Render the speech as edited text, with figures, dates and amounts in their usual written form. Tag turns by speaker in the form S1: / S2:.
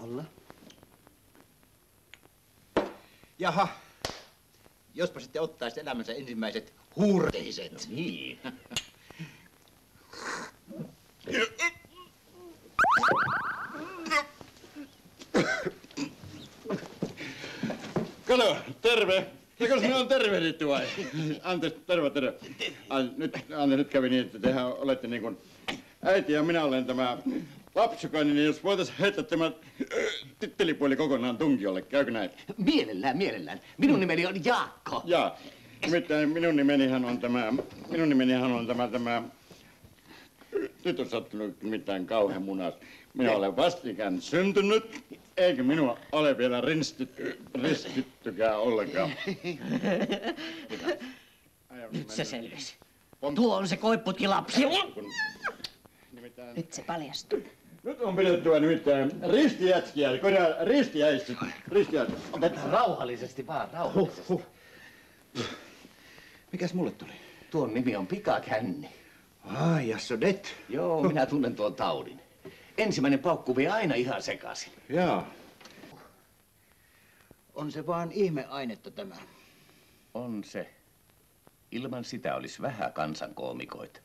S1: olla.
S2: Jaha, jospa sitten ottaisi elämänsä ensimmäiset huurteiset.
S3: No niin.
S4: Kato, terve. Eikös me on tervehditty vai? Anteeksi, terve. Nyt kävi niin, että tehän olette niin kuin äiti ja minä olen tämä lapsukainen, niin jos voitais heittää tämä tittelipuoli kokonaan tunkiolle, käykö näin?
S3: Mielellään. Minun nimeni on Jaakko.
S4: Jaa, nimittäin minun nimenihän on tämä... Nyt on sattunut mitään kauhean munas. Minä olen vastikään syntynyt, eikä minua ole vielä ristittykään ollenkaan.
S3: Nyt se selvisi. Tuo on se koipputilapsi.
S5: Nyt se paljastuu.
S4: Nyt on pidettävä nimittäin ristijätskiä, ristiäistit.
S3: Otetaan rauhallisesti vaan, rauhallisesti.
S2: Mikäs mulle tuli?
S3: Tuon nimi on pikakänni.
S2: Ai, jasso det.
S3: Joo, minä tunnen tuon taudin. Ensimmäinen paukku vie aina ihan sekaisin.
S2: Jaa. On se vaan ihmeainetta tämä.
S3: On se. Ilman sitä olisi vähän kansankoomikoita.